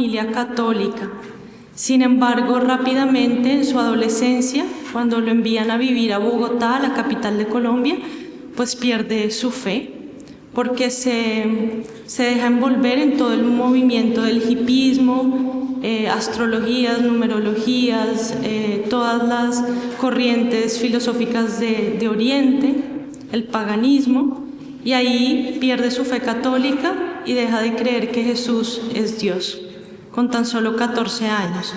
familia católica. Sin embargo, rápidamente en su adolescencia, cuando lo envían a vivir a Bogotá, la capital de Colombia, pues pierde su fe, porque se deja envolver en todo el movimiento del hipismo, astrologías, numerologías, todas las corrientes filosóficas de Oriente, el paganismo, y ahí pierde su fe católica y deja de creer que Jesús es Dios, con tan solo 14 años.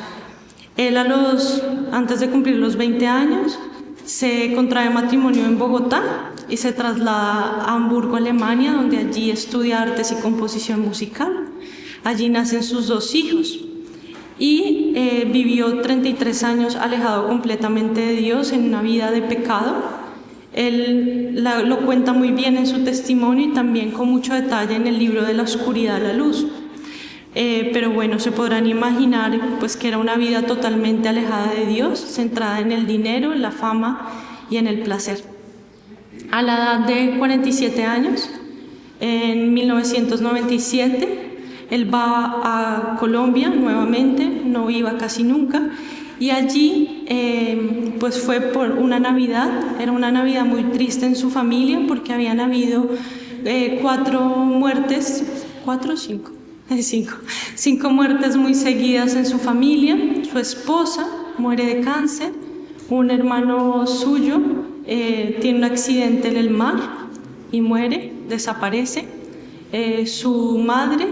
Él antes de cumplir los 20 años, se contrae matrimonio en Bogotá y se traslada a Hamburgo, Alemania, donde allí estudia artes y composición musical. Allí nacen sus 2 hijos y vivió 33 años alejado completamente de Dios en una vida de pecado. Él lo cuenta muy bien en su testimonio y también con mucho detalle en el libro De la oscuridad a la luz. Pero bueno, se podrán imaginar pues, que era una vida totalmente alejada de Dios, centrada en el dinero, en la fama y en el placer. A la edad de 47 años, en 1997, él va a Colombia nuevamente, no iba casi nunca, y allí pues fue por una Navidad. Era una Navidad muy triste en su familia porque habían habido 4 muertes, 4 o 5, 5 muertes muy seguidas en su familia. Su esposa muere de cáncer, un hermano suyo tiene un accidente en el mar y muere, desaparece. Su madre,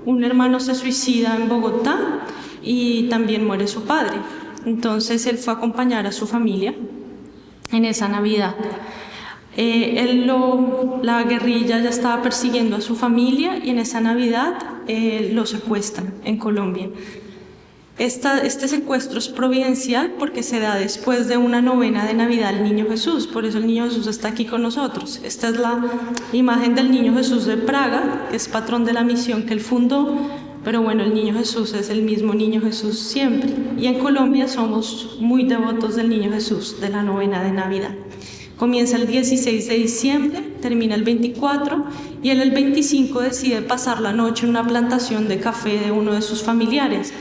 un hermano se suicida en Bogotá y también muere su padre. Entonces él fue a acompañar a su familia en esa Navidad. La guerrilla ya estaba persiguiendo a su familia y en esa Navidad lo secuestran en Colombia. Este secuestro es providencial porque se da después de una novena de Navidad al Niño Jesús, por eso el Niño Jesús está aquí con nosotros. Esta es la imagen del Niño Jesús de Praga, que es patrón de la misión que él fundó, pero bueno, el Niño Jesús es el mismo Niño Jesús siempre. Y en Colombia somos muy devotos del Niño Jesús, de la novena de Navidad. Comienza el 16 de diciembre, termina el 24 y él el 25 decide pasar la noche en una plantación de café de uno de sus familiares.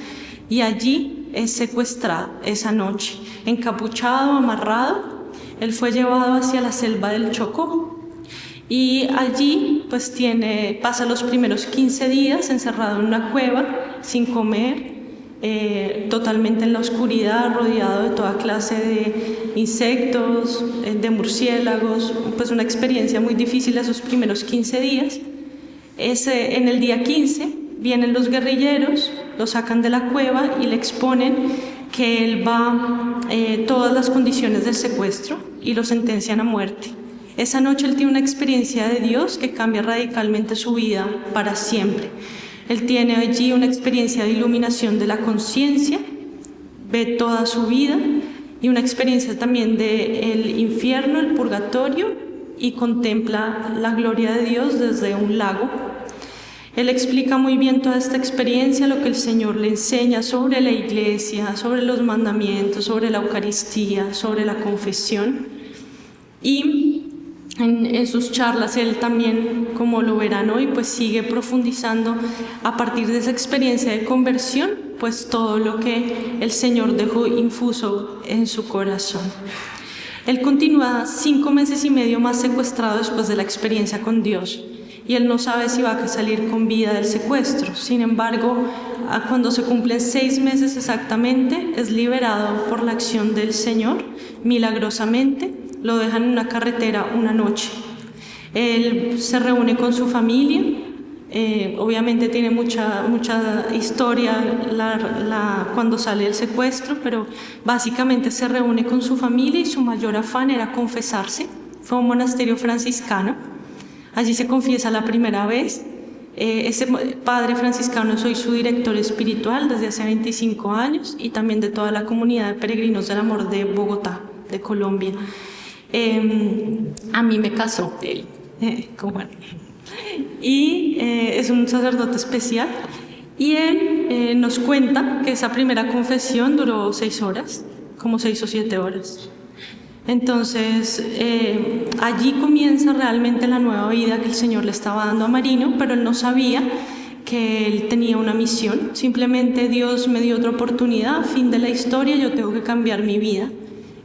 Y allí es secuestrado esa noche, encapuchado, amarrado. Él fue llevado hacia la selva del Chocó y allí pues pasa los primeros 15 días encerrado en una cueva, sin comer, totalmente en la oscuridad, rodeado de toda clase de insectos, de murciélagos, pues una experiencia muy difícil esos primeros 15 días. En el día 15 vienen los guerrilleros, lo sacan de la cueva y le exponen que él todas las condiciones del secuestro y lo sentencian a muerte. Esa noche él tiene una experiencia de Dios que cambia radicalmente su vida para siempre. Él tiene allí una experiencia de iluminación de la conciencia, ve toda su vida y una experiencia también del infierno, el purgatorio, y contempla la gloria de Dios desde un lago. Él explica muy bien toda esta experiencia, lo que el Señor le enseña sobre la iglesia, sobre los mandamientos, sobre la Eucaristía, sobre la confesión. Y en sus charlas él también, como lo verán hoy, pues sigue profundizando a partir de esa experiencia de conversión, pues todo lo que el Señor dejó infuso en su corazón. Él continúa 5 meses y medio más secuestrado después de la experiencia con Dios. Y él no sabe si va a salir con vida del secuestro. Sin embargo, cuando se cumplen 6 meses exactamente, es liberado por la acción del Señor, milagrosamente. Lo dejan en una carretera una noche. Él se reúne con su familia. Obviamente tiene mucha historia cuando sale el secuestro, pero básicamente se reúne con su familia y su mayor afán era confesarse. Fue a un monasterio franciscano. Allí se confiesa la primera vez. Ese padre franciscano, soy su director espiritual desde hace 25 años y también de toda la comunidad de peregrinos del amor de Bogotá, de Colombia. A mí me casó él, y es un sacerdote especial. Y él nos cuenta que esa primera confesión duró 6 horas, como 6 o 7 horas. Entonces, allí comienza realmente la nueva vida que el Señor le estaba dando a Marino, pero él no sabía que él tenía una misión. Simplemente Dios me dio otra oportunidad, fin de la historia, yo tengo que cambiar mi vida.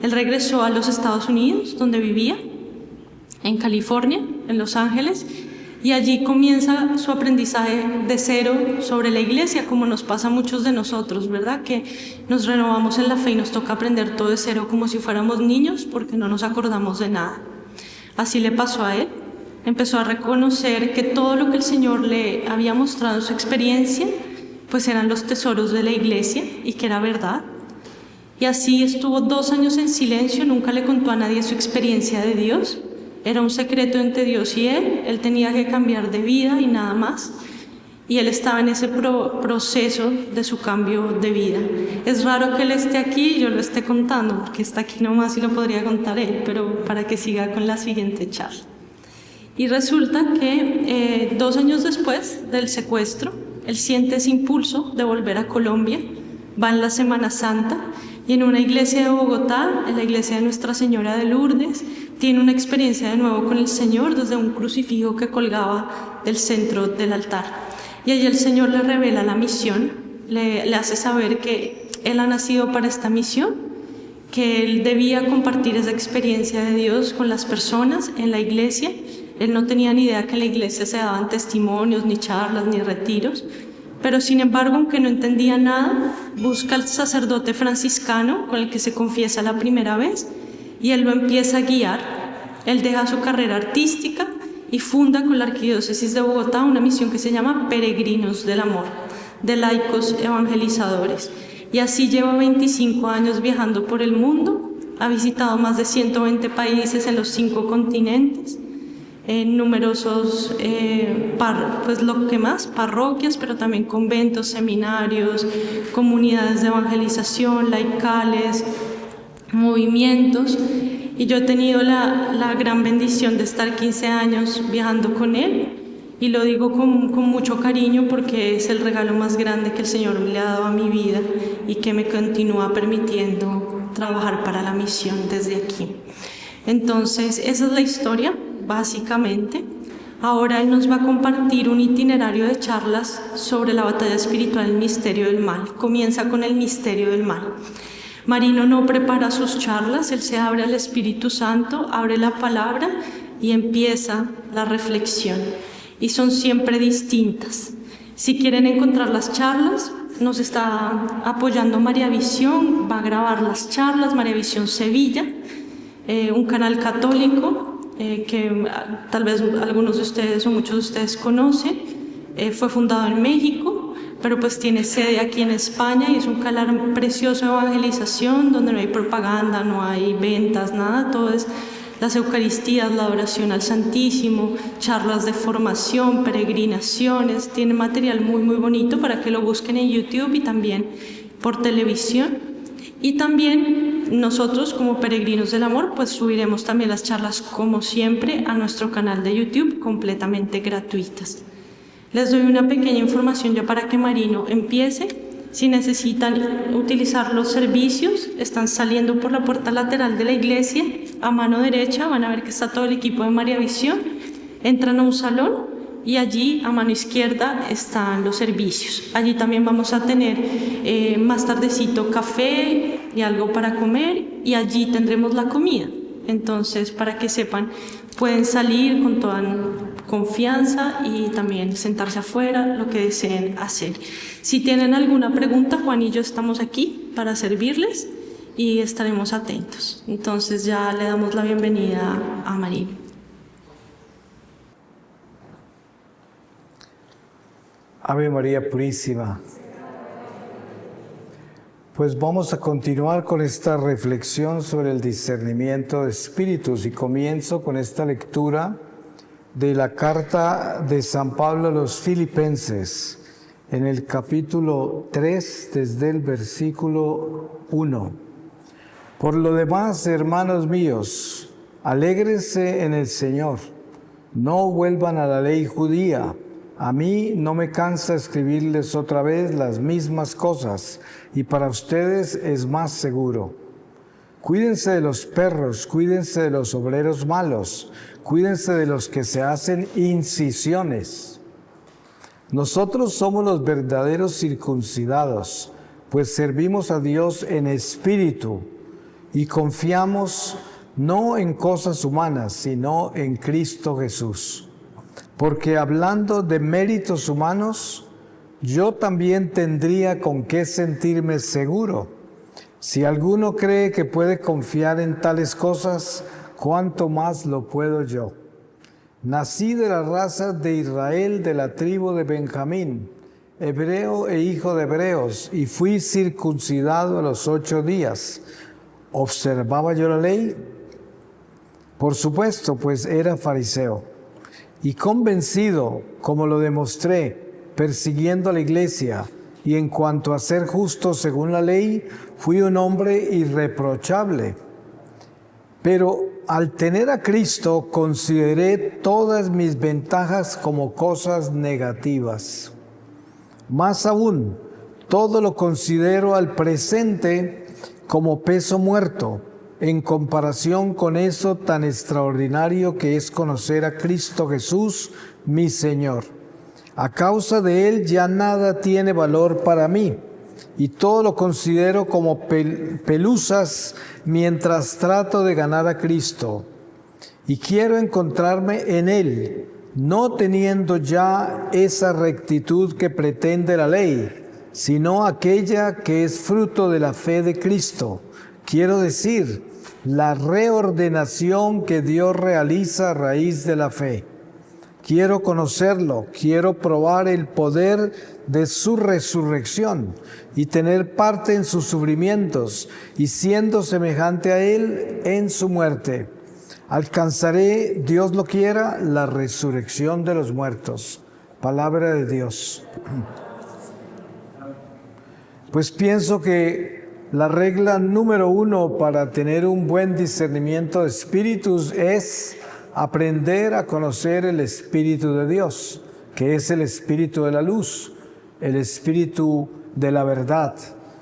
Él regresó a los Estados Unidos, donde vivía, en California, en Los Ángeles, y allí comienza su aprendizaje de cero sobre la iglesia, como nos pasa a muchos de nosotros, ¿verdad? Que nos renovamos en la fe y nos toca aprender todo de cero como si fuéramos niños porque no nos acordamos de nada. Así le pasó a él. Empezó a reconocer que todo lo que el Señor le había mostrado en su experiencia, pues eran los tesoros de la iglesia y que era verdad. Y así estuvo 2 años en silencio, nunca le contó a nadie su experiencia de Dios. Era un secreto entre Dios y él tenía que cambiar de vida y nada más. Y él estaba en ese proceso de su cambio de vida. Es raro que él esté aquí y yo lo esté contando, porque está aquí nomás y lo podría contar él, pero para que siga con la siguiente charla. Y resulta que 2 años después del secuestro, él siente ese impulso de volver a Colombia, va en la Semana Santa y en una iglesia de Bogotá, en la iglesia de Nuestra Señora de Lourdes, tiene una experiencia de nuevo con el Señor desde un crucifijo que colgaba del centro del altar. Y allí el Señor le revela la misión, le hace saber que él ha nacido para esta misión, que él debía compartir esa experiencia de Dios con las personas en la iglesia. Él no tenía ni idea que en la iglesia se daban testimonios, ni charlas, ni retiros, pero sin embargo, aunque no entendía nada, busca al sacerdote franciscano con el que se confiesa la primera vez y él lo empieza a guiar. Él deja su carrera artística y funda con la Arquidiócesis de Bogotá una misión que se llama Peregrinos del Amor, de laicos evangelizadores. Y así lleva 25 años viajando por el mundo, ha visitado más de 120 países en los 5 continentes, en numerosos, parroquias, pero también conventos, seminarios, comunidades de evangelización, laicales, movimientos. Y yo he tenido la gran bendición de estar 15 años viajando con él, y lo digo con mucho cariño porque es el regalo más grande que el Señor le ha dado a mi vida y que me continúa permitiendo trabajar para la misión desde aquí. Entonces, esa es la historia, básicamente. Ahora él nos va a compartir un itinerario de charlas sobre la batalla espiritual, el misterio del mal. Comienza con el misterio del mal. Marino no prepara sus charlas, él se abre al Espíritu Santo, abre la palabra y empieza la reflexión. Y son siempre distintas. Si quieren encontrar las charlas, nos está apoyando María Visión, va a grabar las charlas, María Visión Sevilla, un canal católico que tal vez algunos de ustedes o muchos de ustedes conocen. Fue fundado en México, pero pues tiene sede aquí en España y es un canal precioso de evangelización donde no hay propaganda, no hay ventas, nada, todo es las Eucaristías, la adoración al Santísimo, charlas de formación, peregrinaciones. Tiene material muy bonito para que lo busquen en YouTube y también por televisión. Y también nosotros como Peregrinos del Amor pues subiremos también las charlas como siempre a nuestro canal de YouTube completamente gratuitas. Les doy una pequeña información ya para que Marino empiece. Si necesitan utilizar los servicios, están saliendo por la puerta lateral de la iglesia, a mano derecha van a ver que está todo el equipo de María Visión, entran a un salón y allí a mano izquierda están los servicios. Allí también vamos a tener más tardecito café y algo para comer y allí tendremos la comida. Entonces, para que sepan, pueden salir con toda confianza y también sentarse afuera, lo que deseen hacer. Si tienen alguna pregunta, Juan y yo estamos aquí para servirles y estaremos atentos. Entonces ya le damos la bienvenida a Marino. Ave María Purísima. Pues vamos a continuar con esta reflexión sobre el discernimiento de espíritus y comienzo con esta lectura de la carta de San Pablo a los Filipenses, en el capítulo 3, desde el versículo 1. Por lo demás, hermanos míos, alégrense en el Señor, no vuelvan a la ley judía. A mí no me cansa escribirles otra vez las mismas cosas, y para ustedes es más seguro. Cuídense de los perros, cuídense de los obreros malos, cuídense de los que se hacen incisiones. Nosotros somos los verdaderos circuncidados, pues servimos a Dios en espíritu y confiamos no en cosas humanas, sino en Cristo Jesús. Porque hablando de méritos humanos, yo también tendría con qué sentirme seguro. Si alguno cree que puede confiar en tales cosas, ¿cuánto más lo puedo yo? Nací de la raza de Israel, de la tribu de Benjamín, hebreo e hijo de hebreos, y fui circuncidado a los 8 días. ¿Observaba yo la ley? Por supuesto, pues era fariseo. Y convencido, como lo demostré, persiguiendo a la iglesia, y en cuanto a ser justo según la ley, fui un hombre irreprochable. Pero al tener a Cristo, consideré todas mis ventajas como cosas negativas. Más aún, todo lo considero al presente como peso muerto, en comparación con eso tan extraordinario que es conocer a Cristo Jesús, mi Señor. A causa de Él ya nada tiene valor para mí, y todo lo considero como pelusas mientras trato de ganar a Cristo. Y quiero encontrarme en Él, no teniendo ya esa rectitud que pretende la ley, sino aquella que es fruto de la fe de Cristo. Quiero decir, la reordenación que Dios realiza a raíz de la fe. Quiero conocerlo, quiero probar el poder de su resurrección y tener parte en sus sufrimientos y siendo semejante a Él en su muerte. Alcanzaré, Dios lo quiera, la resurrección de los muertos. Palabra de Dios. Pues pienso que la regla número 1 para tener un buen discernimiento de espíritus es aprender a conocer el Espíritu de Dios, que es el Espíritu de la luz, el Espíritu de la verdad.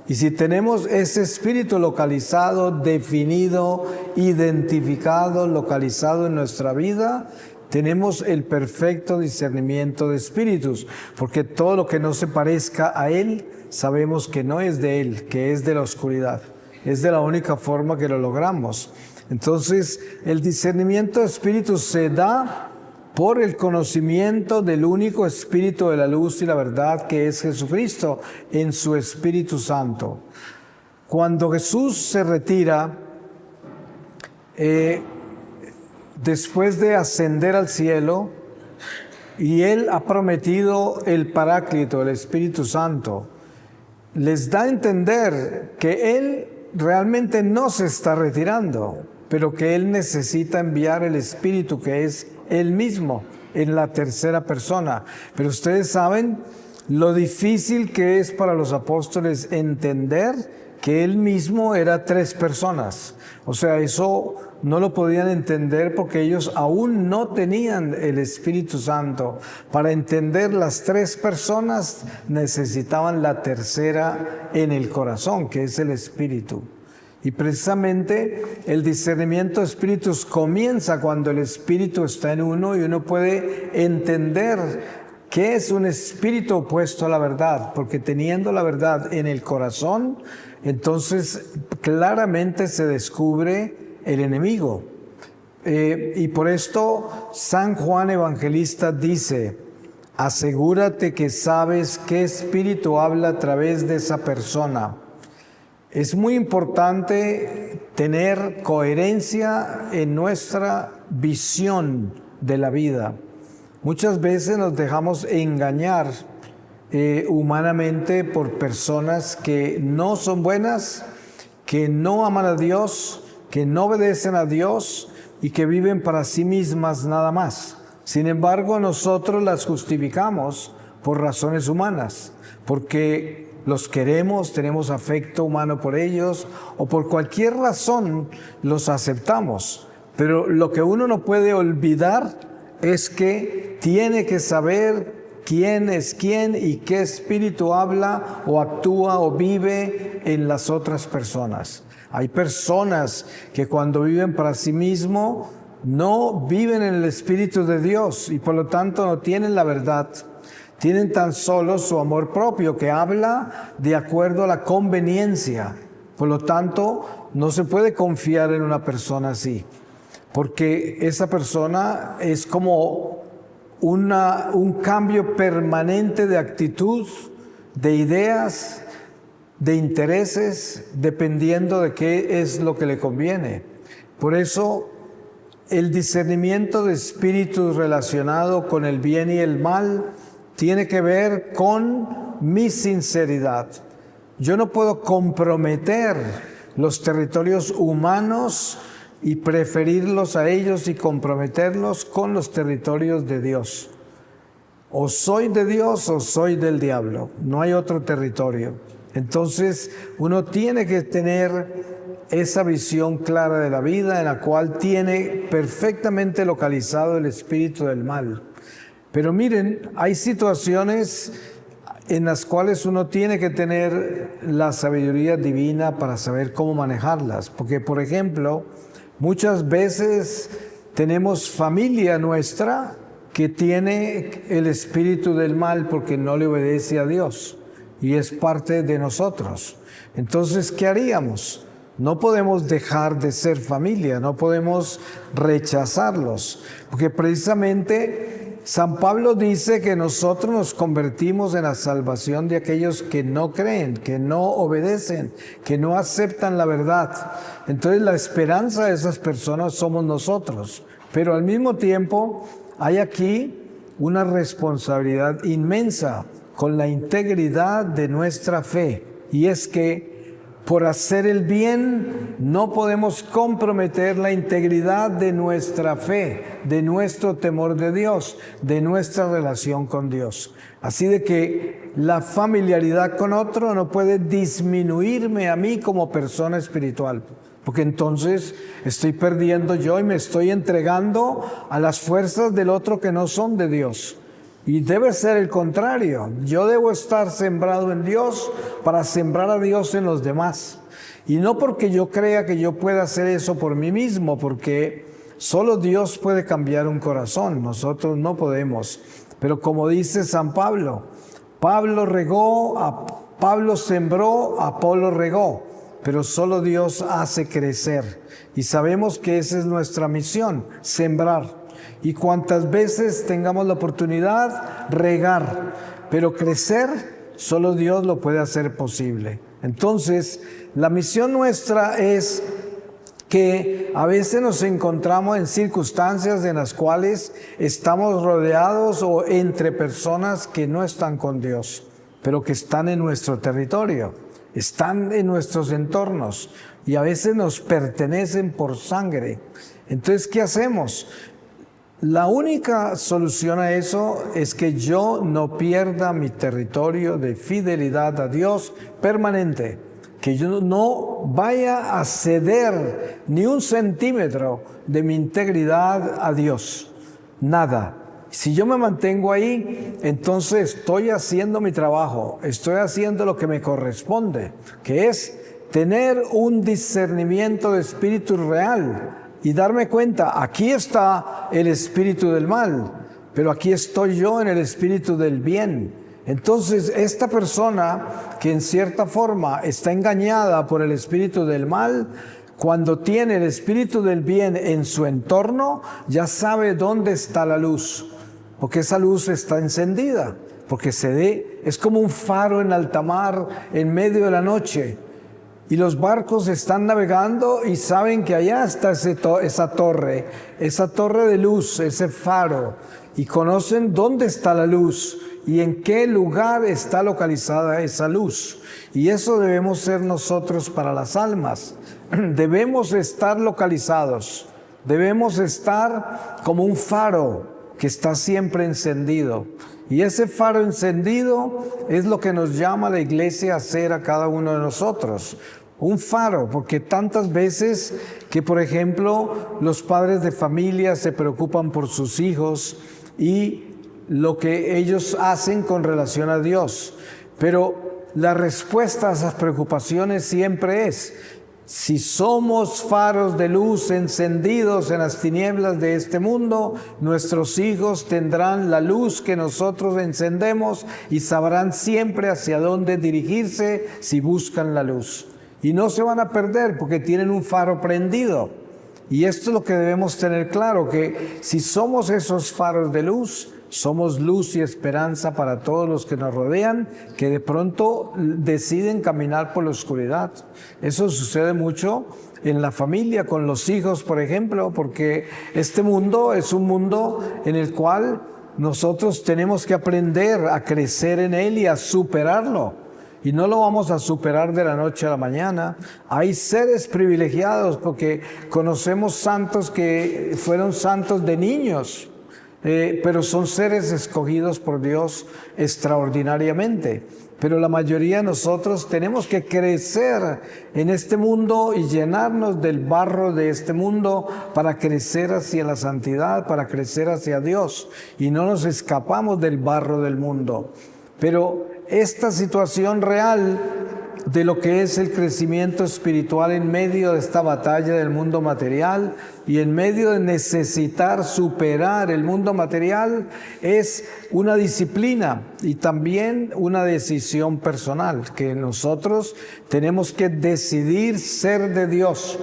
Y si tenemos ese Espíritu localizado, definido, identificado, localizado en nuestra vida, tenemos el perfecto discernimiento de espíritus, porque todo lo que no se parezca a Él, sabemos que no es de Él, que es de la oscuridad. Es de la única forma que lo logramos. Entonces, el discernimiento de espíritus se da por el conocimiento del único Espíritu de la luz y la verdad, que es Jesucristo, en su Espíritu Santo. Cuando Jesús se retira, después de ascender al cielo, y Él ha prometido el Paráclito, el Espíritu Santo, les da a entender que Él realmente no se está retirando, pero que Él necesita enviar el Espíritu, que es Él mismo, en la tercera persona. Pero ustedes saben lo difícil que es para los apóstoles entender que Él mismo era 3 personas. O sea, eso no lo podían entender porque ellos aún no tenían el Espíritu Santo. Para entender las 3 personas necesitaban la tercera en el corazón, que es el Espíritu. Y precisamente el discernimiento de espíritus comienza cuando el Espíritu está en uno y uno puede entender qué es un espíritu opuesto a la verdad, porque teniendo la verdad en el corazón, entonces claramente se descubre el enemigo. Y por esto San Juan Evangelista dice: asegúrate que sabes qué espíritu habla a través de esa persona. Es muy importante tener coherencia en nuestra visión de la vida. Muchas veces nos dejamos engañar humanamente por personas que no son buenas, que no aman a Dios, que no obedecen a Dios y que viven para sí mismas nada más. Sin embargo, nosotros las justificamos por razones humanas, porque los queremos, tenemos afecto humano por ellos, o por cualquier razón los aceptamos. Pero lo que uno no puede olvidar es que tiene que saber quién es quién y qué espíritu habla o actúa o vive en las otras personas. Hay personas que cuando viven para sí mismo no viven en el Espíritu de Dios y por lo tanto no tienen la verdad. tienen tan solo su amor propio, que habla de acuerdo a la conveniencia. Por lo tanto, no se puede confiar en una persona así, porque esa persona es como un cambio permanente de actitud, de ideas, de intereses, dependiendo de qué es lo que le conviene. Por eso, el discernimiento de espíritus relacionado con el bien y el mal tiene que ver con mi sinceridad. Yo no puedo comprometer los territorios humanos y preferirlos a ellos y comprometerlos con los territorios de Dios. O soy de Dios o soy del diablo. No hay otro territorio. Entonces, uno tiene que tener esa visión clara de la vida, en la cual tiene perfectamente localizado el espíritu del mal. Pero miren, hay situaciones en las cuales uno tiene que tener la sabiduría divina para saber cómo manejarlas. Porque, por ejemplo, muchas veces tenemos familia nuestra que tiene el espíritu del mal porque no le obedece a Dios y es parte de nosotros. Entonces, ¿qué haríamos? No podemos dejar de ser familia, no podemos rechazarlos, porque precisamente San Pablo dice que nosotros nos convertimos en la salvación de aquellos que no creen, que no obedecen, que no aceptan la verdad. Entonces la esperanza de esas personas somos nosotros, pero al mismo tiempo hay aquí una responsabilidad inmensa con la integridad de nuestra fe, y es que por hacer el bien no podemos comprometer la integridad de nuestra fe, de nuestro temor de Dios, de nuestra relación con Dios. Así de que la familiaridad con otro no puede disminuirme a mí como persona espiritual, porque entonces estoy perdiendo yo y me estoy entregando a las fuerzas del otro que no son de Dios. Y debe ser el contrario. Yo debo estar sembrado en Dios para sembrar a Dios en los demás. Y no porque yo crea que yo pueda hacer eso por mí mismo, porque solo Dios puede cambiar un corazón, nosotros no podemos. Pero como dice San Pablo, Pablo sembró, Apolo regó, pero solo Dios hace crecer. Y sabemos que esa es nuestra misión, sembrar. Y cuantas veces tengamos la oportunidad, regar, pero crecer, solo Dios lo puede hacer posible. Entonces, la misión nuestra es que a veces nos encontramos en circunstancias en las cuales estamos rodeados o entre personas que no están con Dios, pero que están en nuestro territorio, están en nuestros entornos y a veces nos pertenecen por sangre. Entonces, ¿qué hacemos? La única solución a eso es que yo no pierda mi territorio de fidelidad a Dios permanente, que yo no vaya a ceder ni un centímetro de mi integridad a Dios, nada. Si yo me mantengo ahí, entonces estoy haciendo mi trabajo, estoy haciendo lo que me corresponde, que es tener un discernimiento de espíritu real, y darme cuenta, aquí está el espíritu del mal, pero aquí estoy yo en el espíritu del bien. Entonces, esta persona que en cierta forma está engañada por el espíritu del mal, cuando tiene el espíritu del bien en su entorno, ya sabe dónde está la luz, porque esa luz está encendida, porque es como un faro en alta mar en medio de la noche. Y los barcos están navegando y saben que allá está esa torre de luz, ese faro, y conocen dónde está la luz y en qué lugar está localizada esa luz. Y eso debemos ser nosotros para las almas. Debemos estar localizados, debemos estar como un faro que está siempre encendido. Y ese faro encendido es lo que nos llama la Iglesia a hacer a cada uno de nosotros. Un faro, porque tantas veces que, por ejemplo, los padres de familia se preocupan por sus hijos y lo que ellos hacen con relación a Dios. Pero la respuesta a esas preocupaciones siempre es: Si somos faros de luz encendidos en las tinieblas de este mundo, nuestros hijos tendrán la luz que nosotros encendemos y sabrán siempre hacia dónde dirigirse si buscan la luz. Y no se van a perder porque tienen un faro prendido. Y esto es lo que debemos tener claro, que si somos esos faros de luz, somos luz y esperanza para todos los que nos rodean, que de pronto deciden caminar por la oscuridad. Eso sucede mucho en la familia, con los hijos, por ejemplo, porque este mundo es un mundo en el cual nosotros tenemos que aprender a crecer en él y a superarlo. Y no lo vamos a superar de la noche a la mañana. Hay seres privilegiados porque conocemos santos que fueron santos de niños. Pero son seres escogidos por Dios extraordinariamente. Pero la mayoría de nosotros tenemos que crecer en este mundo y llenarnos del barro de este mundo para crecer hacia la santidad, para crecer hacia Dios. Y no nos escapamos del barro del mundo. Pero esta situación real de lo que es el crecimiento espiritual en medio de esta batalla del mundo material y en medio de necesitar superar el mundo material es una disciplina y también una decisión personal, que nosotros tenemos que decidir ser de Dios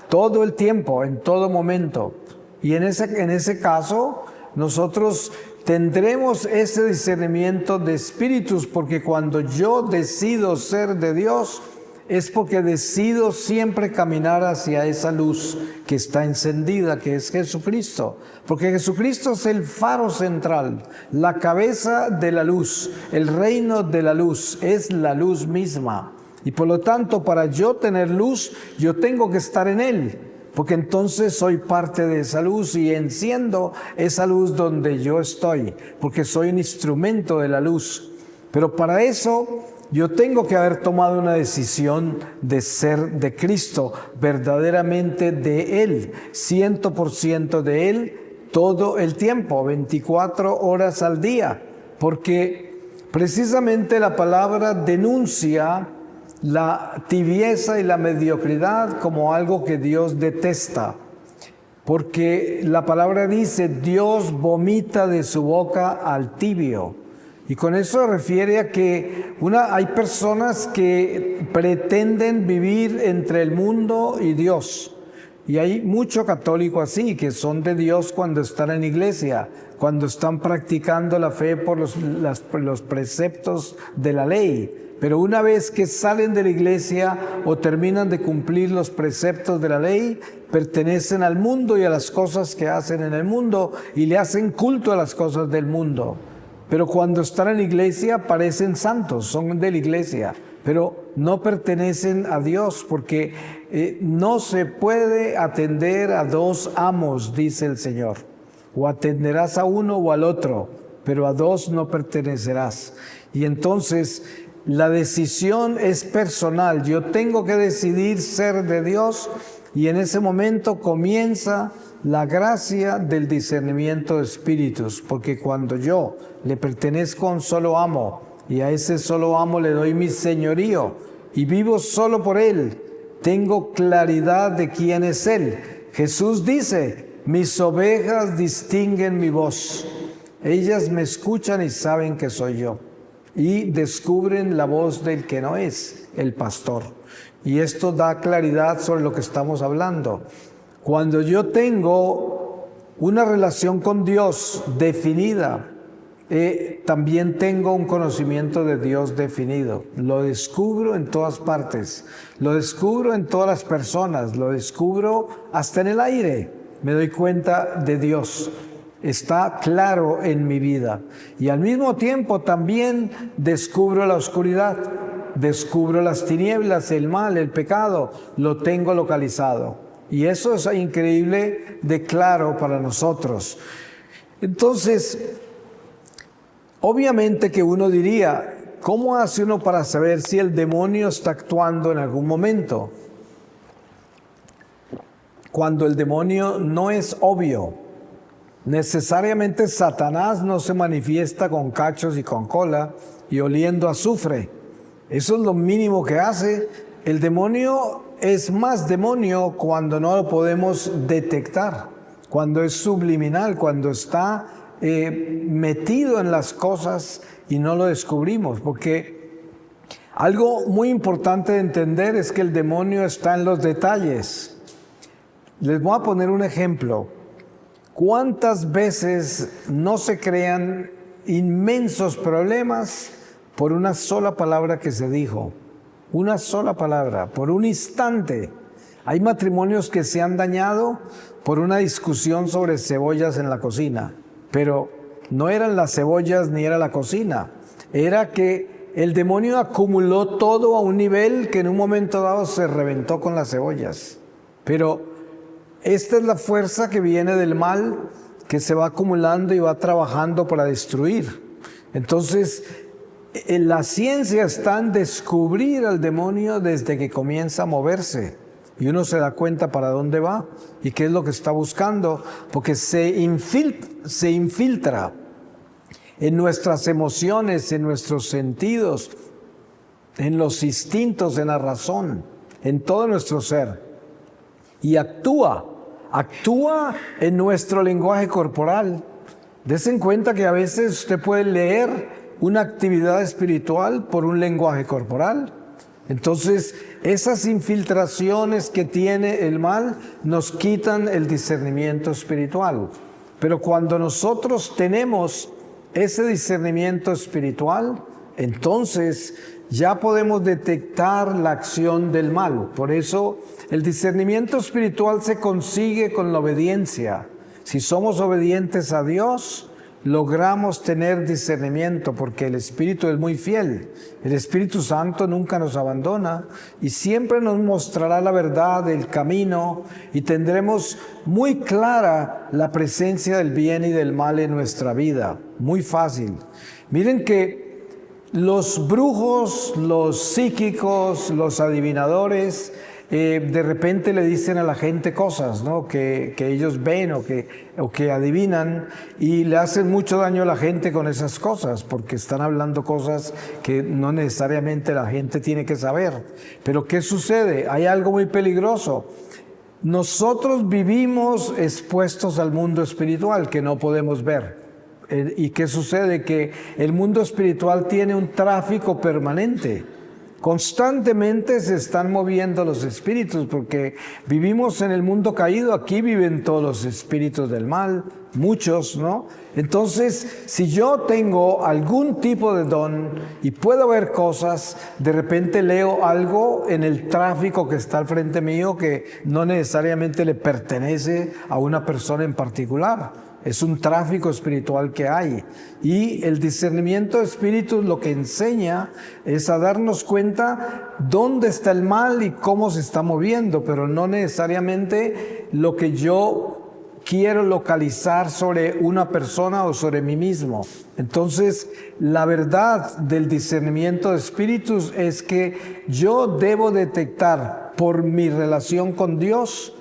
todo el tiempo, en todo momento. Y en ese caso, nosotros tendremos ese discernimiento de espíritus, porque cuando yo decido ser de Dios, es porque decido siempre caminar hacia esa luz que está encendida, que es Jesucristo. Porque Jesucristo es el faro central, la cabeza de la luz, el reino de la luz, es la luz misma. Y por lo tanto, para yo tener luz, yo tengo que estar en Él. Porque entonces soy parte de esa luz y enciendo esa luz donde yo estoy, porque soy un instrumento de la luz. Pero para eso yo tengo que haber tomado una decisión de ser de Cristo, verdaderamente de Él, 100% de Él, todo el tiempo, 24 horas al día. Porque precisamente la palabra denuncia la tibieza y la mediocridad como algo que Dios detesta, porque la palabra dice, Dios vomita de su boca al tibio, y con eso refiere a que hay personas que pretenden vivir entre el mundo y Dios, y hay mucho católico así, que son de Dios cuando están en iglesia, cuando están practicando la fe por los preceptos de la ley. Pero una vez que salen de la iglesia o terminan de cumplir los preceptos de la ley, pertenecen al mundo y a las cosas que hacen en el mundo y le hacen culto a las cosas del mundo. Pero cuando están en la iglesia parecen santos, son de la iglesia, pero no pertenecen a Dios porque no se puede atender a dos amos, dice el Señor. O atenderás a uno o al otro, pero a dos no pertenecerás. Y entonces la decisión es personal. Yo tengo que decidir ser de Dios y en ese momento comienza la gracia del discernimiento de espíritus, porque cuando yo le pertenezco a un solo amo y a ese solo amo le doy mi señorío y vivo solo por él, tengo claridad de quién es él. Jesús dice, mis ovejas distinguen mi voz, ellas me escuchan y saben que soy yo. Y descubren la voz del que no es el pastor. Y esto da claridad sobre lo que estamos hablando. Cuando yo tengo una relación con Dios definida, también tengo un conocimiento de Dios definido. Lo descubro en todas partes, lo descubro en todas las personas, lo descubro hasta en el aire. Me doy cuenta de Dios. Está claro en mi vida. Y al mismo tiempo también descubro la oscuridad, descubro las tinieblas, el mal, el pecado, lo tengo localizado. Y eso es increíble de claro para nosotros. Entonces, obviamente que uno diría, ¿cómo hace uno para saber si el demonio está actuando en algún momento? Cuando el demonio no es obvio. Necesariamente Satanás no se manifiesta con cachos y con cola y oliendo a azufre. Eso es lo mínimo que hace, El demonio es más demonio cuando no lo podemos detectar, cuando es subliminal, cuando está metido en las cosas y no lo descubrimos, porque algo muy importante de entender es que el demonio está en los detalles. Les voy a poner un ejemplo. ¿Cuántas veces no se crean inmensos problemas por una sola palabra que se dijo? Una sola palabra, por un instante. Hay matrimonios que se han dañado por una discusión sobre cebollas en la cocina, pero no eran las cebollas ni era la cocina, era que el demonio acumuló todo a un nivel que en un momento dado se reventó con las cebollas. Pero esta es la fuerza que viene del mal, que se va acumulando y va trabajando para destruir. Entonces, la ciencia está en descubrir al demonio desde que comienza a moverse. Y uno se da cuenta para dónde va y qué es lo que está buscando, porque se infiltra en nuestras emociones, en nuestros sentidos, en los instintos, en la razón, en todo nuestro ser. Y actúa en nuestro lenguaje corporal. Dese en cuenta que a veces usted puede leer una actividad espiritual por un lenguaje corporal. Entonces, esas infiltraciones que tiene el mal nos quitan el discernimiento espiritual. Pero cuando nosotros tenemos ese discernimiento espiritual, entonces ya podemos detectar la acción del mal. Por eso, el discernimiento espiritual se consigue con la obediencia. Si somos obedientes a Dios, logramos tener discernimiento, porque el Espíritu es muy fiel. El Espíritu Santo nunca nos abandona y siempre nos mostrará la verdad, el camino, y tendremos muy clara la presencia del bien y del mal en nuestra vida. Muy fácil. Miren que los brujos, los psíquicos, los adivinadores, de repente le dicen a la gente cosas, ¿no? que ellos ven o que adivinan, y le hacen mucho daño a la gente con esas cosas, porque están hablando cosas que no necesariamente la gente tiene que saber. Pero ¿qué sucede? Hay algo muy peligroso. Nosotros vivimos expuestos al mundo espiritual que no podemos ver. ¿Y qué sucede? Que el mundo espiritual tiene un tráfico permanente. Constantemente se están moviendo los espíritus, porque vivimos en el mundo caído. Aquí viven todos los espíritus del mal, muchos, ¿no? Entonces, si yo tengo algún tipo de don y puedo ver cosas, de repente leo algo en el tráfico que está al frente mío que no necesariamente le pertenece a una persona en particular. Es un tráfico espiritual que hay. Y el discernimiento de espíritus lo que enseña es a darnos cuenta dónde está el mal y cómo se está moviendo, pero no necesariamente lo que yo quiero localizar sobre una persona o sobre mí mismo. Entonces, la verdad del discernimiento de espíritus es que yo debo detectar por mi relación con Dios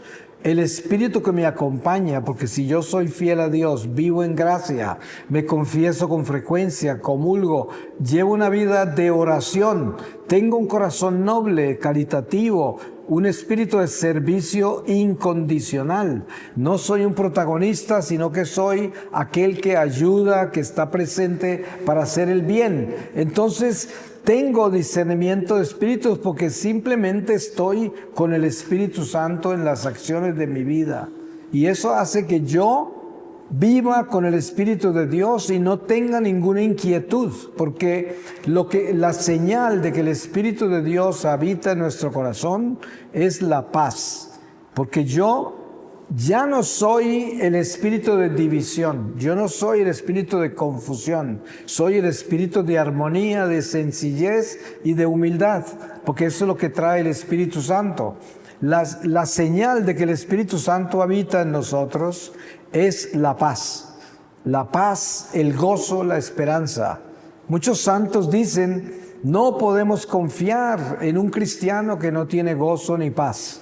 el espíritu que me acompaña, porque si yo soy fiel a Dios, vivo en gracia, me confieso con frecuencia, comulgo, llevo una vida de oración, tengo un corazón noble, caritativo, un espíritu de servicio incondicional. No soy un protagonista, sino que soy aquel que ayuda, que está presente para hacer el bien. Entonces, tengo discernimiento de espíritus porque simplemente estoy con el Espíritu Santo en las acciones de mi vida. Y eso hace que yo viva con el Espíritu de Dios y no tenga ninguna inquietud, porque la señal de que el Espíritu de Dios habita en nuestro corazón es la paz. Porque yo ya no soy el espíritu de división, yo no soy el espíritu de confusión, soy el espíritu de armonía, de sencillez y de humildad, porque eso es lo que trae el Espíritu Santo. La señal de que el Espíritu Santo habita en nosotros es la paz, el gozo, la esperanza. Muchos santos dicen, no podemos confiar en un cristiano que no tiene gozo ni paz.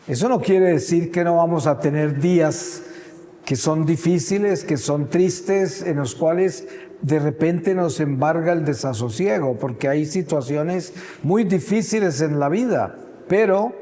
Eso no quiere decir que no vamos a tener días que son difíciles, que son tristes, en los cuales de repente nos embarga el desasosiego, porque hay situaciones muy difíciles en la vida, pero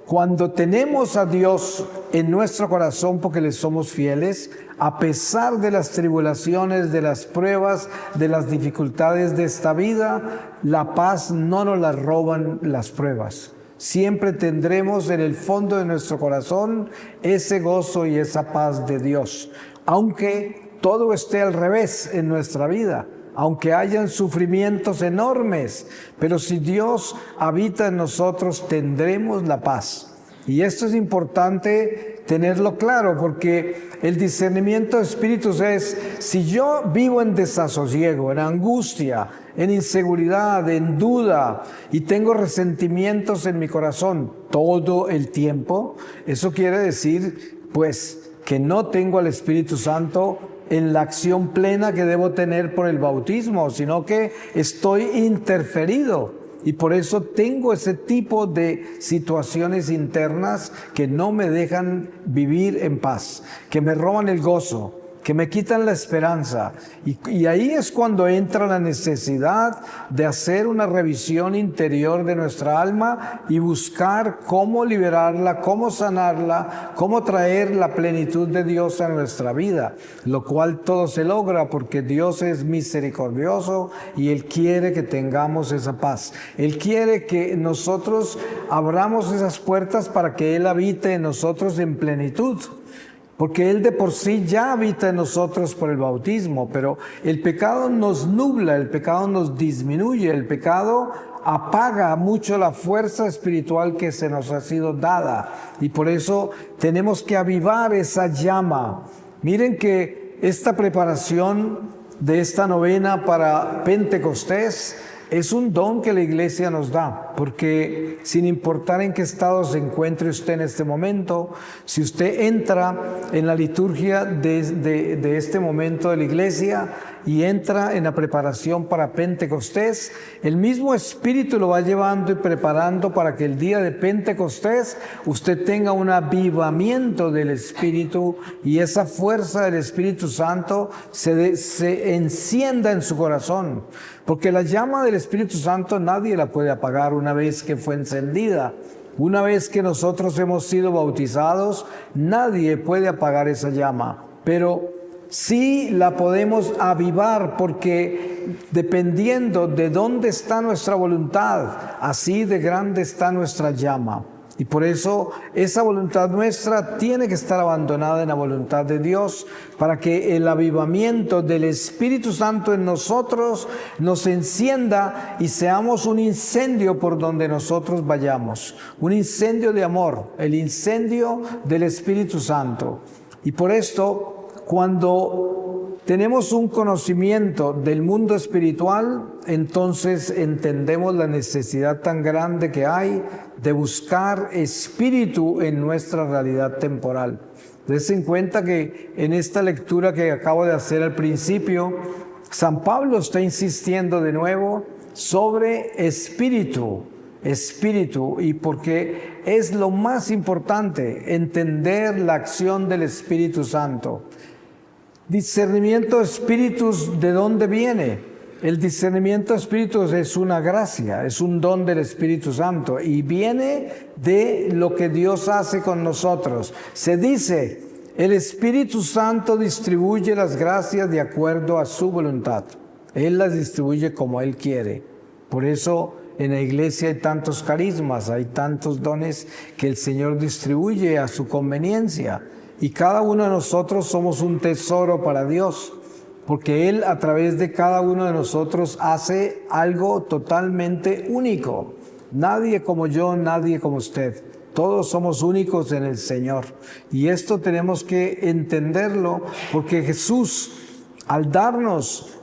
cuando tenemos a Dios en nuestro corazón porque le somos fieles, a pesar de las tribulaciones, de las pruebas, de las dificultades de esta vida, la paz no nos la roban las pruebas. Siempre tendremos en el fondo de nuestro corazón ese gozo y esa paz de Dios, aunque todo esté al revés en nuestra vida, aunque hayan sufrimientos enormes, pero si Dios habita en nosotros, tendremos la paz. Y esto es importante tenerlo claro, porque el discernimiento de espíritus es, si yo vivo en desasosiego, en angustia, en inseguridad, en duda, y tengo resentimientos en mi corazón todo el tiempo, eso quiere decir, pues, que no tengo al Espíritu Santo en la acción plena que debo tener por el bautismo, sino que estoy interferido. Y por eso tengo ese tipo de situaciones internas que no me dejan vivir en paz, que me roban el gozo, que me quitan la esperanza. Y ahí es cuando entra la necesidad de hacer una revisión interior de nuestra alma y buscar cómo liberarla, cómo sanarla, cómo traer la plenitud de Dios a nuestra vida, lo cual todo se logra porque Dios es misericordioso y Él quiere que tengamos esa paz. Él quiere que nosotros abramos esas puertas para que Él habite en nosotros en plenitud. Porque Él de por sí ya habita en nosotros por el bautismo, pero el pecado nos nubla, el pecado nos disminuye, el pecado apaga mucho la fuerza espiritual que se nos ha sido dada. Y por eso tenemos que avivar esa llama. Miren que esta preparación de esta novena para Pentecostés es un don que la iglesia nos da, porque sin importar en qué estado se encuentre usted en este momento, si usted entra en la liturgia de este momento de la iglesia y entra en la preparación para Pentecostés, el mismo Espíritu lo va llevando y preparando para que el día de Pentecostés usted tenga un avivamiento del Espíritu y esa fuerza del Espíritu Santo se encienda en su corazón. Porque la llama del Espíritu Santo nadie la puede apagar una vez que fue encendida. Una vez que nosotros hemos sido bautizados, nadie puede apagar esa llama. Pero sí la podemos avivar porque dependiendo de dónde está nuestra voluntad, así de grande está nuestra llama. Y por eso esa voluntad nuestra tiene que estar abandonada en la voluntad de Dios para que el avivamiento del Espíritu Santo en nosotros nos encienda y seamos un incendio por donde nosotros vayamos. Un incendio de amor, el incendio del Espíritu Santo. Y por esto, cuando tenemos un conocimiento del mundo espiritual, entonces entendemos la necesidad tan grande que hay de buscar espíritu en nuestra realidad temporal. Dense en cuenta que en esta lectura que acabo de hacer al principio, San Pablo está insistiendo de nuevo sobre espíritu, y porque es lo más importante, entender la acción del Espíritu Santo. Discernimiento de espíritus, ¿de dónde viene? El discernimiento de espíritus es una gracia, es un don del Espíritu Santo y viene de lo que Dios hace con nosotros. Se dice, el Espíritu Santo distribuye las gracias de acuerdo a su voluntad. Él las distribuye como Él quiere. Por eso en la iglesia hay tantos carismas, hay tantos dones que el Señor distribuye a su conveniencia. Y cada uno de nosotros somos un tesoro para Dios, porque Él a través de cada uno de nosotros hace algo totalmente único. Nadie como yo, nadie como usted. Todos somos únicos en el Señor. Y esto tenemos que entenderlo, porque Jesús, al darnos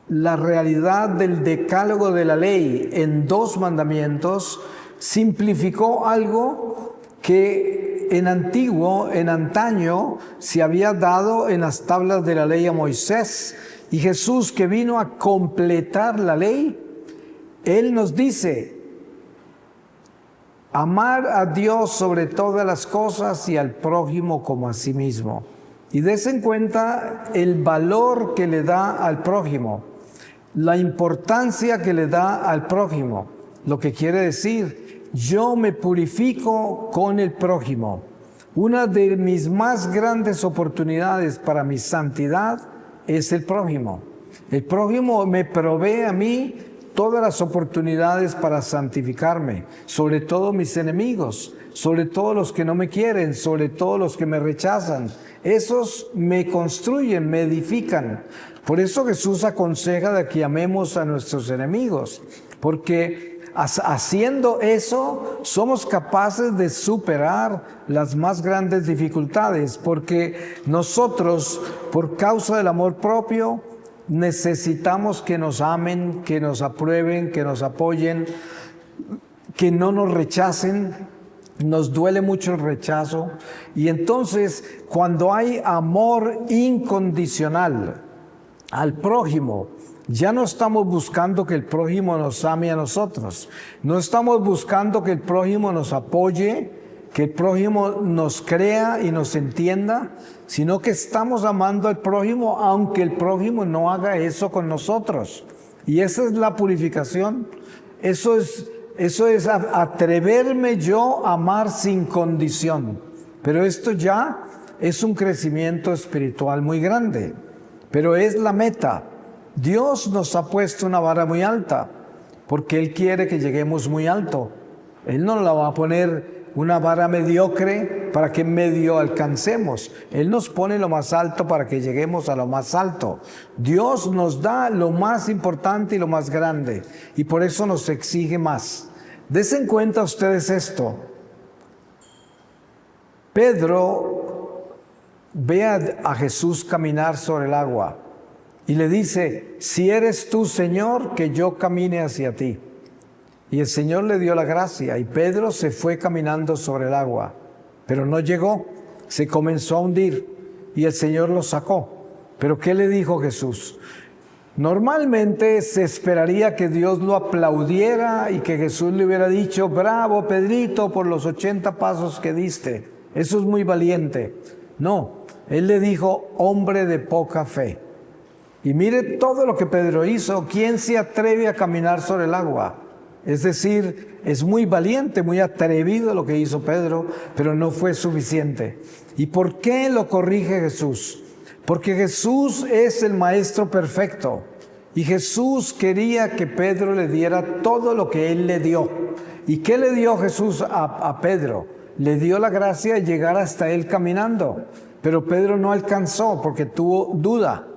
la realidad del decálogo de la ley en 2 mandamientos, simplificó algo que en antaño se había dado en las tablas de la ley a Moisés. Y Jesús, que vino a completar la ley, Él nos dice, amar a Dios sobre todas las cosas y al prójimo como a sí mismo. y des en cuenta el valor que le da al prójimo, la importancia que le da al prójimo. Lo que quiere decir, yo me purifico con el prójimo. Una de mis más grandes oportunidades para mi santidad es el prójimo. El prójimo me provee a mí todas las oportunidades para santificarme, sobre todo mis enemigos, sobre todo los que no me quieren, sobre todo los que me rechazan. Esos me construyen, me edifican. Por eso Jesús aconseja de que amemos a nuestros enemigos, porque haciendo eso somos capaces de superar las más grandes dificultades, porque nosotros, por causa del amor propio, necesitamos que nos amen, que nos aprueben, que nos apoyen, que no nos rechacen. Nos duele mucho el rechazo. Y entonces, cuando hay amor incondicional al prójimo, ya no estamos buscando que el prójimo nos ame a nosotros. No estamos buscando que el prójimo nos apoye, que el prójimo nos crea y nos entienda, sino que estamos amando al prójimo, aunque el prójimo no haga eso con nosotros. Y esa es la purificación. Eso es atreverme yo a amar sin condición. Pero esto ya es un crecimiento espiritual muy grande. Pero es la meta. Dios nos ha puesto una vara muy alta, porque Él quiere que lleguemos muy alto. Él no la va a poner una vara mediocre para que medio alcancemos. Él nos pone lo más alto para que lleguemos a lo más alto. Dios nos da lo más importante y lo más grande, y por eso nos exige más. Desen cuenta ustedes esto. Pedro ve a Jesús caminar sobre el agua y le dice, si eres tú, Señor, que yo camine hacia ti. Y el Señor le dio la gracia, y Pedro se fue caminando sobre el agua, pero no llegó, se comenzó a hundir, y el Señor lo sacó. ¿Pero qué le dijo Jesús? Normalmente se esperaría que Dios lo aplaudiera y que Jesús le hubiera dicho, bravo Pedrito por los 80 pasos que diste, eso es muy valiente. No, Él le dijo, hombre de poca fe. Y mire todo lo que Pedro hizo. ¿Quién se atreve a caminar sobre el agua? Es decir, es muy valiente, muy atrevido lo que hizo Pedro, pero no fue suficiente. ¿Y por qué lo corrige Jesús? Porque Jesús es el Maestro perfecto, y Jesús quería que Pedro le diera todo lo que Él le dio. ¿Y qué le dio Jesús a Pedro? Le dio la gracia de llegar hasta Él caminando, pero Pedro no alcanzó porque tuvo duda,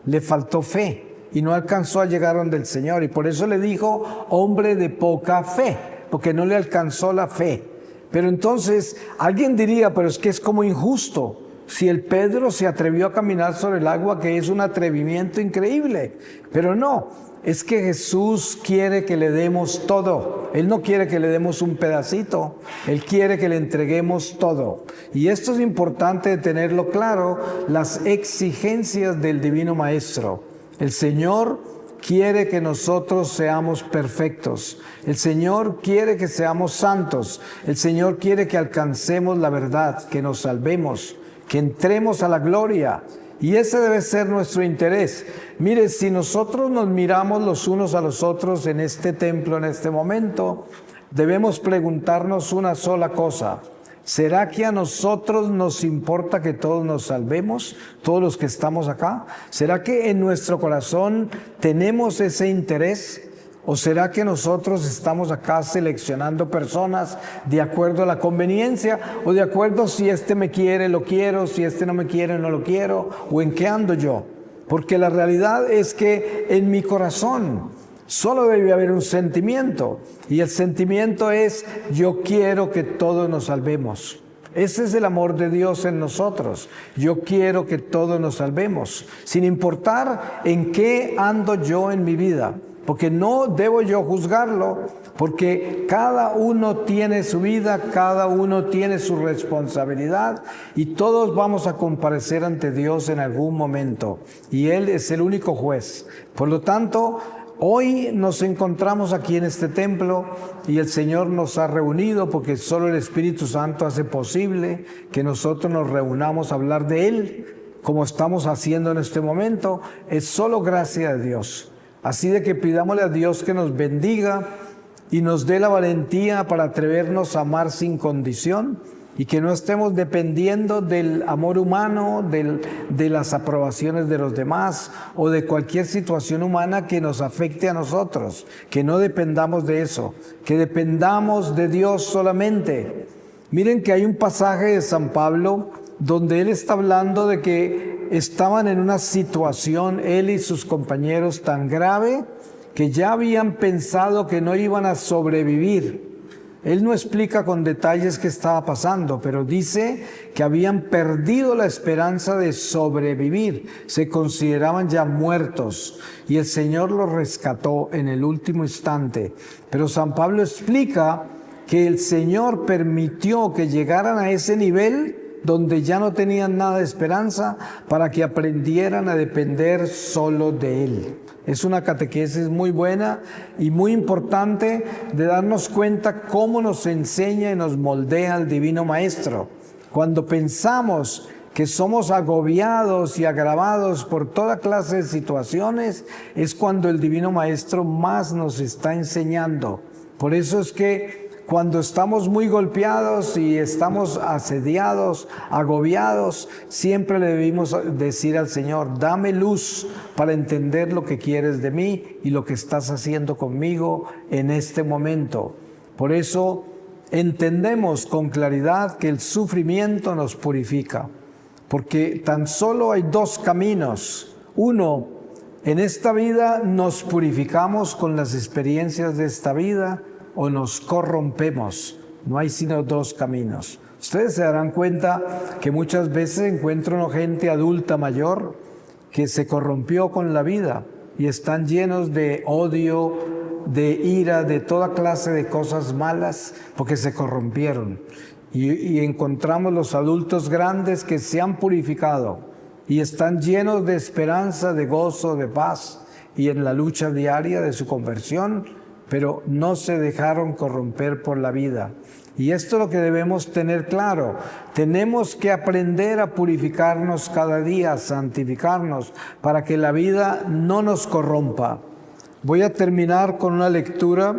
le faltó fe. Y no alcanzó a llegar donde el Señor. Y por eso le dijo, hombre de poca fe, porque no le alcanzó la fe. Pero entonces, alguien diría, pero es que es como injusto. Si el Pedro se atrevió a caminar sobre el agua, que es un atrevimiento increíble. Pero no, es que Jesús quiere que le demos todo. Él no quiere que le demos un pedacito. Él quiere que le entreguemos todo. Y esto es importante de tenerlo claro, las exigencias del Divino Maestro. El Señor quiere que nosotros seamos perfectos. El Señor quiere que seamos santos. El Señor quiere que alcancemos la verdad, que nos salvemos, que entremos a la gloria. Y ese debe ser nuestro interés. Mire, si nosotros nos miramos los unos a los otros en este templo, en este momento, debemos preguntarnos una sola cosa. ¿Será que a nosotros nos importa que todos nos salvemos, todos los que estamos acá? ¿Será que en nuestro corazón tenemos ese interés? ¿O será que nosotros estamos acá seleccionando personas de acuerdo a la conveniencia? ¿O de acuerdo si este me quiere, lo quiero, si este no me quiere, no lo quiero? ¿O en qué ando yo? Porque la realidad es que en mi corazón solo debe haber un sentimiento, y el sentimiento es, yo quiero que todos nos salvemos. Ese es el amor de Dios en nosotros. Yo quiero que todos nos salvemos, sin importar en qué ando yo en mi vida, porque no debo yo juzgarlo, porque cada uno tiene su vida, cada uno tiene su responsabilidad, y todos vamos a comparecer ante Dios en algún momento, y Él es el único juez. Por lo tanto, hoy nos encontramos aquí en este templo y el Señor nos ha reunido porque solo el Espíritu Santo hace posible que nosotros nos reunamos a hablar de Él. como estamos haciendo en este momento, es solo gracia de Dios. Así de que pidámosle a Dios que nos bendiga y nos dé la valentía para atrevernos a amar sin condición y que no estemos dependiendo del amor humano, de las aprobaciones de los demás o de cualquier situación humana que nos afecte a nosotros, que no dependamos de eso, que dependamos de Dios solamente. Miren que hay un pasaje de San Pablo donde él está hablando de que estaban en una situación, él y sus compañeros, tan grave que ya habían pensado que no iban a sobrevivir. Él no explica con detalles qué estaba pasando, pero dice que habían perdido la esperanza de sobrevivir, se consideraban ya muertos y el Señor los rescató en el último instante. Pero San Pablo explica que el Señor permitió que llegaran a ese nivel donde ya no tenían nada de esperanza para que aprendieran a depender solo de Él. Es una catequesis muy buena y muy importante de darnos cuenta cómo nos enseña y nos moldea el Divino Maestro. Cuando pensamos que somos agobiados y agravados por toda clase de situaciones, es cuando el Divino Maestro más nos está enseñando. Por eso es que cuando estamos muy golpeados y estamos asediados, agobiados, siempre le debemos decir al Señor, dame luz para entender lo que quieres de mí y lo que estás haciendo conmigo en este momento. Por eso entendemos con claridad que el sufrimiento nos purifica, porque tan solo hay dos caminos. Uno, en esta vida nos purificamos con las experiencias de esta vida, o nos corrompemos. No hay sino dos caminos. Ustedes se darán cuenta que muchas veces encuentro gente adulta mayor que se corrompió con la vida y están llenos de odio, de ira, de toda clase de cosas malas porque se corrompieron. Y encontramos los adultos grandes que se han purificado y están llenos de esperanza, de gozo, de paz y en la lucha diaria de su conversión, pero no se dejaron corromper por la vida. Y esto es lo que debemos tener claro. Tenemos que aprender a purificarnos cada día, a santificarnos, para que la vida no nos corrompa. Voy a terminar con una lectura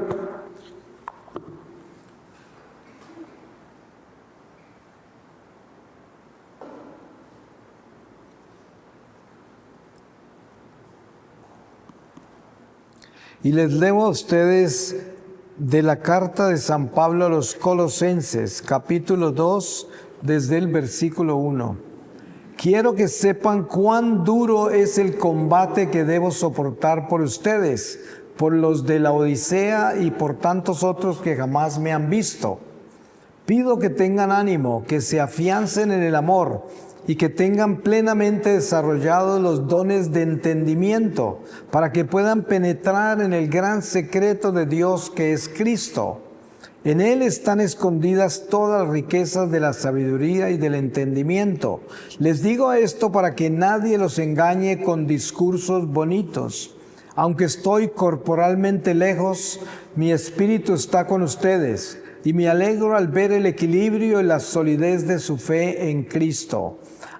y les leo a ustedes de la carta de San Pablo a los Colosenses, capítulo 2, desde el versículo 1. Quiero que sepan cuán duro es el combate que debo soportar por ustedes, por los de la Odisea y por tantos otros que jamás me han visto. Pido que tengan ánimo, que se afiancen en el amor y que tengan plenamente desarrollados los dones de entendimiento para que puedan penetrar en el gran secreto de Dios que es Cristo. En Él están escondidas todas las riquezas de la sabiduría y del entendimiento. Les digo esto para que nadie los engañe con discursos bonitos. Aunque estoy corporalmente lejos, mi espíritu está con ustedes y me alegro al ver el equilibrio y la solidez de su fe en Cristo.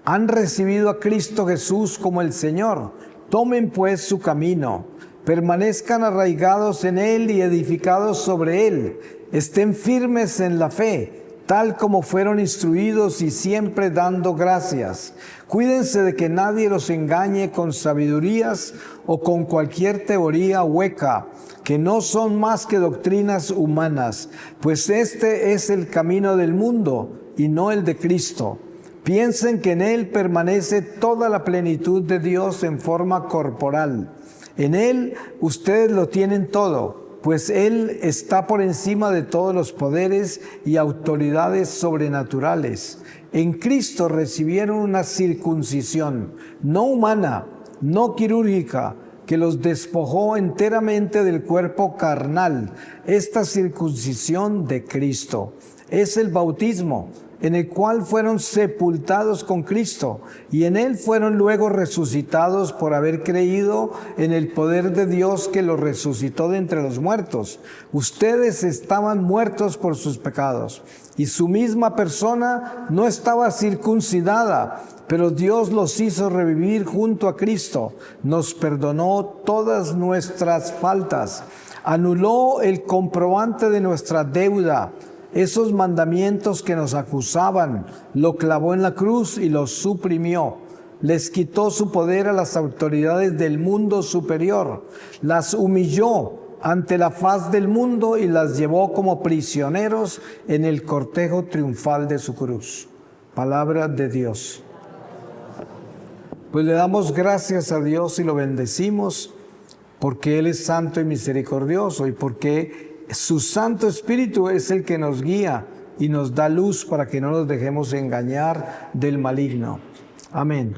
Han recibido a Cristo Jesús como el Señor. Tomen pues su camino. Permanezcan arraigados en Él y edificados sobre Él. Estén firmes en la fe, tal como fueron instruidos y siempre dando gracias. Cuídense de que nadie los engañe con sabidurías o con cualquier teoría hueca, que no son más que doctrinas humanas, pues este es el camino del mundo y no el de Cristo. Piensen que en Él permanece toda la plenitud de Dios en forma corporal. En Él ustedes lo tienen todo, pues Él está por encima de todos los poderes y autoridades sobrenaturales. En Cristo recibieron una circuncisión, no humana, no quirúrgica, que los despojó enteramente del cuerpo carnal. Esta circuncisión de Cristo es el bautismo, en el cual fueron sepultados con Cristo, y en él fueron luego resucitados por haber creído en el poder de Dios que los resucitó de entre los muertos. Ustedes estaban muertos por sus pecados, y su misma persona no estaba circuncidada, pero Dios los hizo revivir junto a Cristo, nos perdonó todas nuestras faltas, anuló el comprobante de nuestra deuda, esos mandamientos que nos acusaban, lo clavó en la cruz y los suprimió. Les quitó su poder a las autoridades del mundo superior, las humilló ante la faz del mundo y las llevó como prisioneros en el cortejo triunfal de su cruz. Palabra de Dios. Pues le damos gracias a Dios y lo bendecimos porque Él es santo y misericordioso y porque su Santo Espíritu es el que nos guía y nos da luz para que no nos dejemos engañar del maligno. Amén.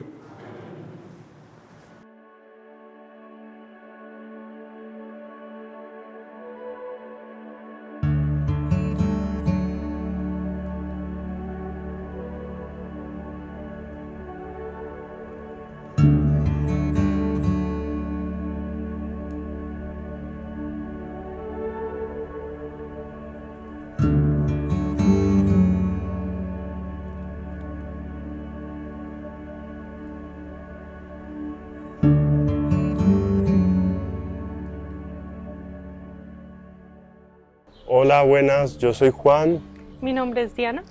Hola, buenas, yo soy Juan. Mi nombre es Diana.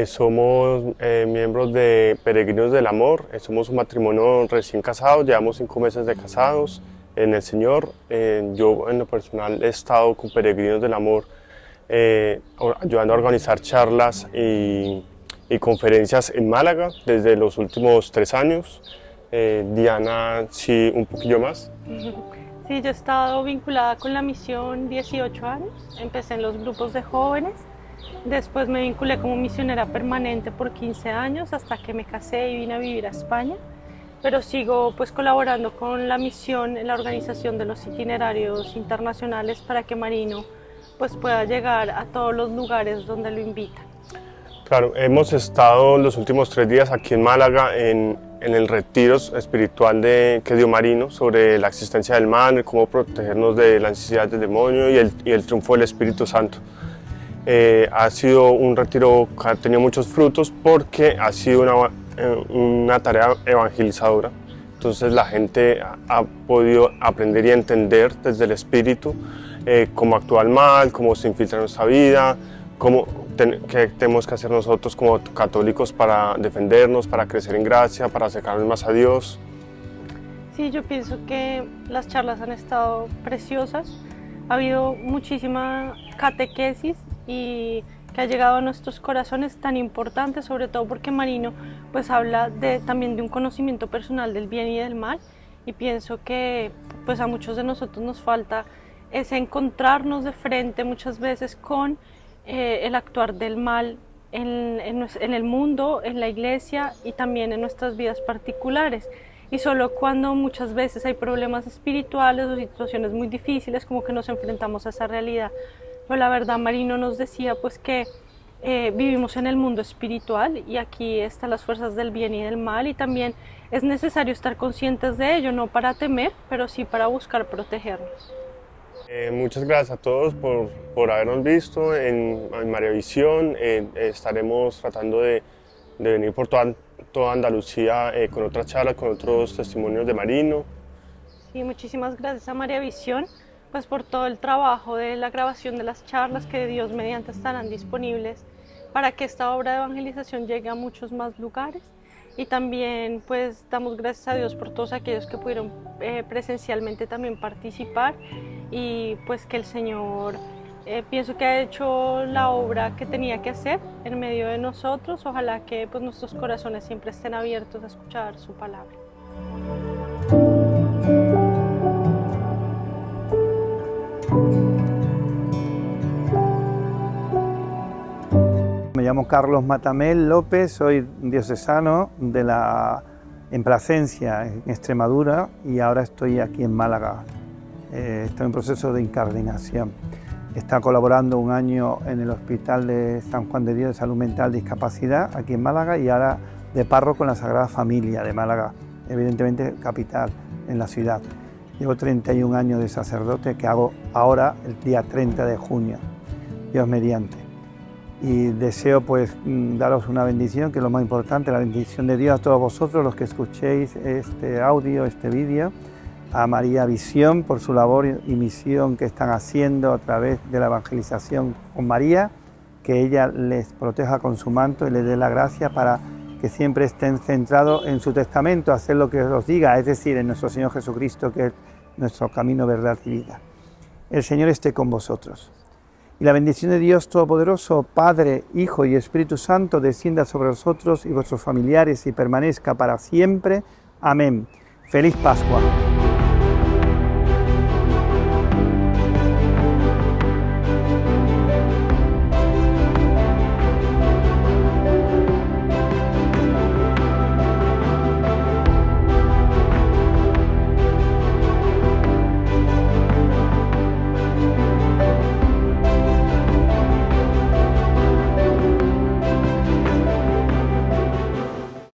Somos miembros de Peregrinos del Amor. Somos un matrimonio recién casado, llevamos 5 meses de casados en el Señor. Yo en lo personal he estado con Peregrinos del Amor ayudando a organizar charlas y conferencias en Málaga desde los últimos 3 años. Diana, sí, un poquillo más. Sí, yo he estado vinculada con la misión 18 años. Empecé en los grupos de jóvenes. Después me vinculé como misionera permanente por 15 años hasta que me casé y vine a vivir a España. Pero sigo pues colaborando con la misión en la organización de los itinerarios internacionales para que Marino pues pueda llegar a todos los lugares donde lo invitan. Claro, hemos estado los últimos 3 días aquí en Málaga en el retiro espiritual que dio Marino sobre la existencia del mal, cómo protegernos de la ansiedad del demonio y el triunfo del Espíritu Santo. Ha sido un retiro que ha tenido muchos frutos porque ha sido una tarea evangelizadora. Entonces la gente ha podido aprender y entender desde el Espíritu cómo actúa el mal, cómo se infiltra en nuestra vida, qué tenemos que hacer nosotros como católicos para defendernos, para crecer en gracia, para acercarnos más a Dios. Sí, yo pienso que las charlas han estado preciosas. Ha habido muchísima catequesis y que ha llegado a nuestros corazones tan importante, sobre todo porque Marino pues habla también de un conocimiento personal del bien y del mal, y pienso que pues a muchos de nosotros nos falta ese encontrarnos de frente muchas veces con el actuar del mal en el mundo, en la iglesia y también en nuestras vidas particulares. Y solo cuando muchas veces hay problemas espirituales o situaciones muy difíciles como que nos enfrentamos a esa realidad. Pero la verdad, Marino nos decía pues que vivimos en el mundo espiritual y aquí están las fuerzas del bien y del mal, y también es necesario estar conscientes de ello, no para temer, pero sí para buscar protegernos. Muchas gracias a todos por habernos visto en María Visión. Estaremos tratando de venir por toda Andalucía con otras charlas, con otros testimonios de Marino. Sí, muchísimas gracias a María Visión pues por todo el trabajo de la grabación de las charlas que Dios mediante estarán disponibles para que esta obra de evangelización llegue a muchos más lugares. Y también pues damos gracias a Dios por todos aquellos que pudieron presencialmente también participar, y pues que el Señor pienso que ha hecho la obra que tenía que hacer en medio de nosotros. Ojalá que pues nuestros corazones siempre estén abiertos a escuchar su palabra. Me llamo Carlos Matamel López, soy diocesano en Plasencia, en Extremadura, y ahora estoy aquí en Málaga. Estoy en proceso de incardinación. está colaborando un año en el Hospital de San Juan de Dios de Salud Mental Discapacidad, aquí en Málaga, y ahora de párroco en la Sagrada Familia de Málaga, evidentemente capital, en la ciudad. Llevo 31 años de sacerdote, que hago ahora el día 30 de junio, Dios mediante. Y deseo pues daros una bendición, que es lo más importante, la bendición de Dios a todos vosotros, los que escuchéis este audio, este vídeo, a María Visión por su labor y misión que están haciendo a través de la evangelización con María, que ella les proteja con su manto y les dé la gracia para que siempre estén centrados en su testamento, hacer lo que os diga, es decir, en nuestro Señor Jesucristo, que es nuestro camino, verdad y vida. El Señor esté con vosotros. Y la bendición de Dios Todopoderoso, Padre, Hijo y Espíritu Santo, descienda sobre vosotros y vuestros familiares y permanezca para siempre. Amén. ¡Feliz Pascua!